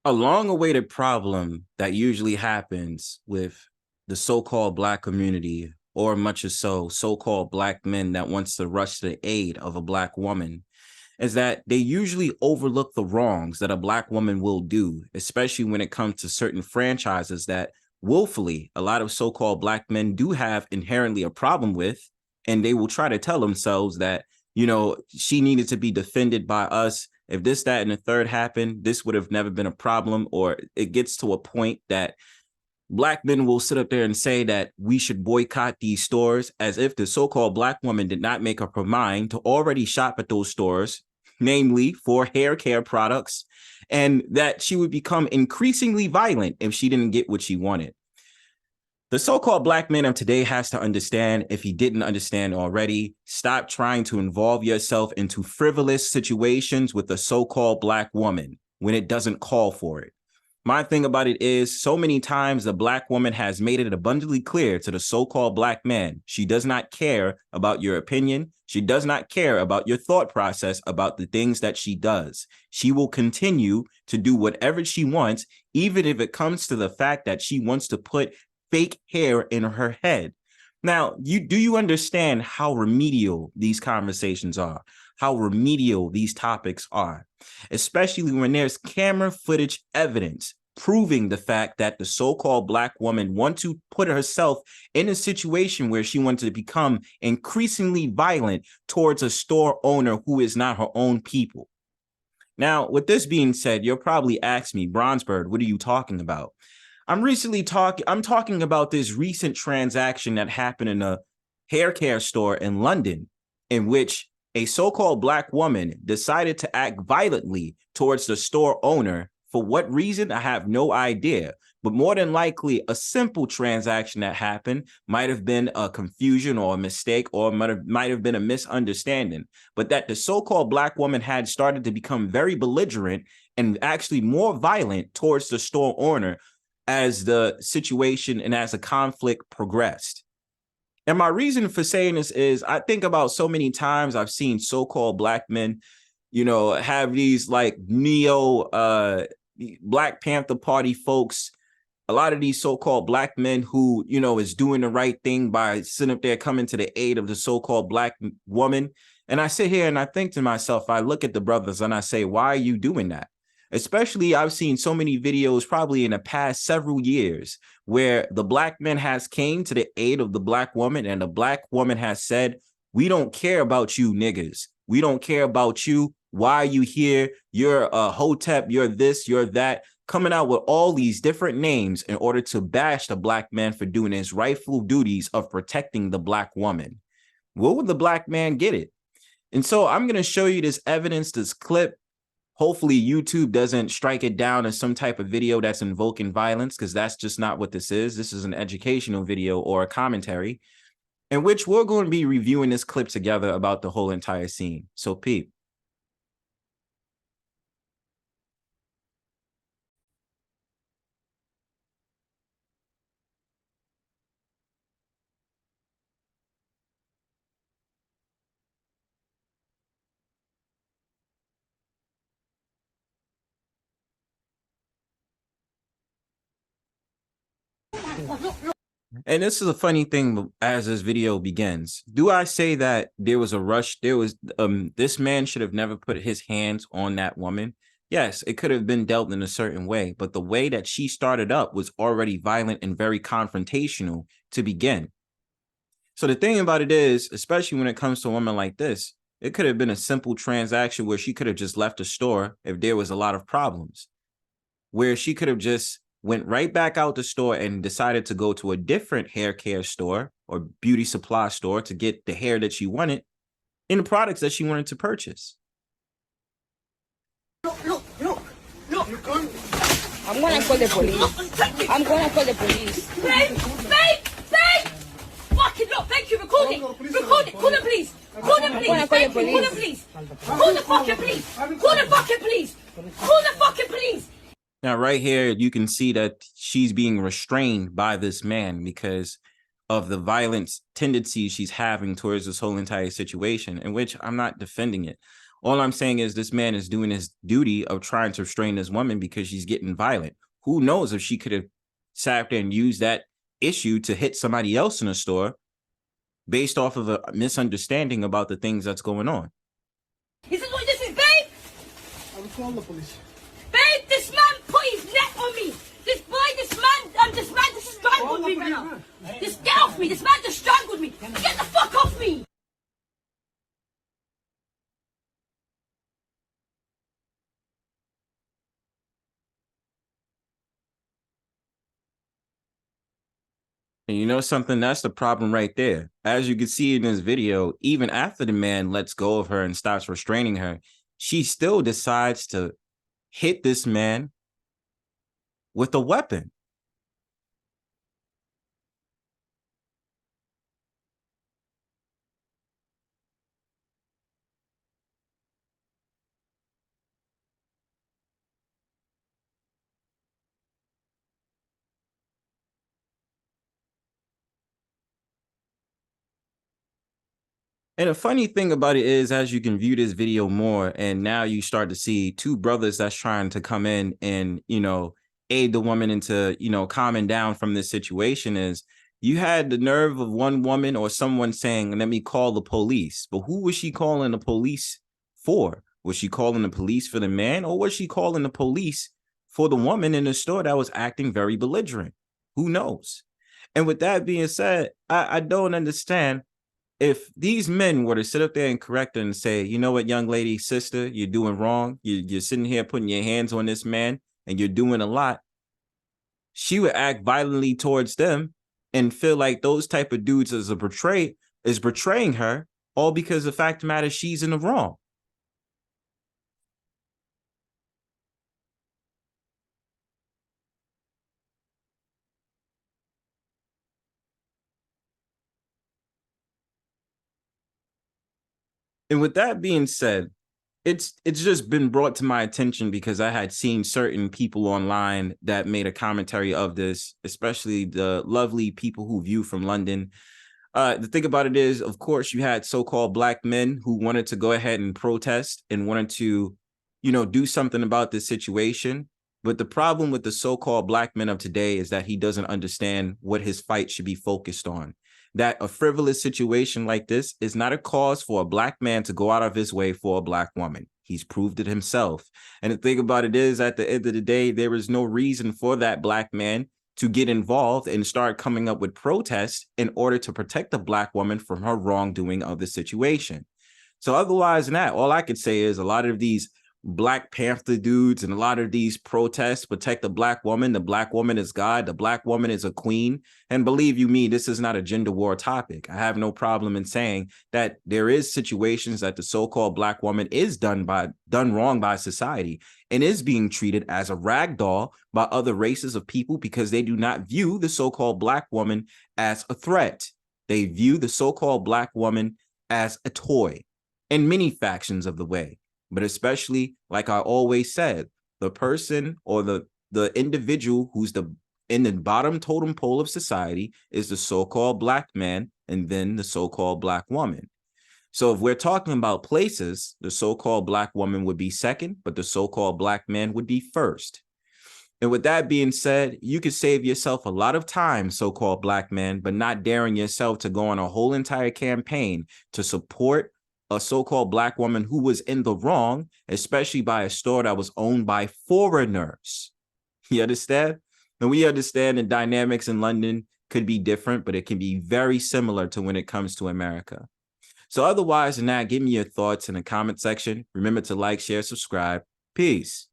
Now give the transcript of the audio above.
A long-awaited problem that usually happens with the so-called Black community, or much as so-called Black men that wants to rush to the aid of a Black woman, is that they usually overlook the wrongs that a Black woman will do, especially when it comes to certain franchises that willfully a lot of so-called Black men do have inherently a problem with, and they will try to tell themselves that, she needed to be defended by us. If this, that, and the third happened, this would have never been a problem. Or it gets to a point that Black men will sit up there and say that we should boycott these stores, as if the so-called Black woman did not make up her mind to already shop at those stores, namely for hair care products, and that she would become increasingly violent if she didn't get what she wanted. The so-called Black man of today has to understand, if he didn't understand already, stop trying to involve yourself into frivolous situations with the so-called Black woman when it doesn't call for it. My thing about it is, so many times the Black woman has made it abundantly clear to the so-called Black man, she does not care about your opinion. She does not care about your thought process about the things that she does. She will continue to do whatever she wants, even if it comes to the fact that she wants to put fake hair in her head. Now, do you understand how remedial these conversations are, how remedial these topics are, especially when there's camera footage evidence proving the fact that the so-called Black woman wants to put herself in a situation where she wants to become increasingly violent towards a store owner who is not her own people. Now, with this being said, you'll probably ask me, Bronzebird, what are you talking about? I'm talking about this recent transaction that happened in a hair care store in London, in which a so-called Black woman decided to act violently towards the store owner. For what reason, I have no idea. But more than likely, a simple transaction that happened might have been a confusion or a mistake, or might have been a misunderstanding. But that the so-called Black woman had started to become very belligerent and actually more violent towards the store owner as the situation and as the conflict progressed. And my reason for saying this is, I think about so many times I've seen so-called Black men, have these like Black Panther Party folks, a lot of these so-called Black men who, is doing the right thing by sitting up there coming to the aid of the so-called Black woman. And I sit here and I think to myself, I look at the brothers and I say, why are you doing that? Especially, I've seen so many videos probably in the past several years where the Black man has came to the aid of the Black woman, and the Black woman has said, we don't care about you niggas. We don't care about you. Why are you here? You're a hotep, you're this, you're that, coming out with all these different names in order to bash the Black man for doing his rightful duties of protecting the Black woman. What would the Black man get it? And so I'm going to show you this evidence, this clip. Hopefully YouTube doesn't strike it down as some type of video that's invoking violence, because that's just not what this is. This is an educational video or a commentary in which we're going to be reviewing this clip together about the whole entire scene. So peep. And this is a funny thing as this video begins. Do I say that there was a rush? This man should have never put his hands on that woman. Yes, it could have been dealt in a certain way, but the way that she started up was already violent and very confrontational to begin. So the thing about it is, especially when it comes to a woman like this, it could have been a simple transaction where she could have just left the store if there was a lot of problems, where she could have just went right back out the store and decided to go to a different hair care store or beauty supply store to get the hair that she wanted in the products that she wanted to purchase. Look. I'm gonna call the police. I'm gonna call the police. Babe! Fucking look, thank you, record it. Record it, call the police. Call the police, thank you, call the police. Call the fucking police. Call the fucking police. Call the fucking police. Now, right here, you can see that she's being restrained by this man because of the violent tendencies she's having towards this whole entire situation, in which I'm not defending it. All I'm saying is this man is doing his duty of trying to restrain this woman because she's getting violent. Who knows if she could have sat there and used that issue to hit somebody else in a store based off of a misunderstanding about the things that's going on. This is what this is, babe. I will call the police. Babe, this man put his neck on me. This man just strangled me, brother. Just get off me. This man just strangled me. Get the fuck off me. And you know something? That's the problem right there. As you can see in this video, even after the man lets go of her and stops restraining her, she still decides to hit this man with a weapon. And the funny thing about it is, as you can view this video more, and now you start to see two brothers that's trying to come in and, aid the woman into, calming down from this situation, is you had the nerve of one woman or someone saying, let me call the police. But who was she calling the police for? Was she calling the police for the man, or was she calling the police for the woman in the store that was acting very belligerent? Who knows? And with that being said, I don't understand. If these men were to sit up there and correct her and say, you know what, young lady, sister, you're doing wrong. You're sitting here putting your hands on this man and you're doing a lot. She would act violently towards them and feel like those type of dudes is betraying her, all because the fact of the matter, she's in the wrong. And with that being said, it's just been brought to my attention because I had seen certain people online that made a commentary of this, especially the lovely people who view from London. The thing about it is, of course, you had so-called black men who wanted to go ahead and protest and wanted to, do something about this situation. But the problem with the so-called black men of today is that he doesn't understand what his fight should be focused on. That a frivolous situation like this is not a cause for a black man to go out of his way for a black woman. He's proved it himself. And the thing about it is, at the end of the day, there is no reason for that black man to get involved and start coming up with protests in order to protect the black woman from her wrongdoing of the situation. So otherwise than that, all I could say is a lot of these Black Panther dudes and a lot of these protests protect the black woman. The black woman is God. The black woman is a queen. And believe you me, this is not a gender war topic. I have no problem in saying that there is situations that the so-called black woman is done wrong by society and is being treated as a rag doll by other races of people because they do not view the so-called black woman as a threat. They view the so-called black woman as a toy in many factions of the way. But especially, like I always said, the person or the individual who's in the bottom totem pole of society is the so-called black man and then the so-called black woman. So if we're talking about places, the so-called black woman would be second, but the so-called black man would be first. And with that being said, you could save yourself a lot of time, so-called black man, but not daring yourself to go on a whole entire campaign to support a so-called black woman who was in the wrong, especially by a store that was owned by foreigners. You understand? And we understand the dynamics in London could be different, but it can be very similar to when it comes to America. So otherwise than that, give me your thoughts in the comment section. Remember to like, share, subscribe. Peace.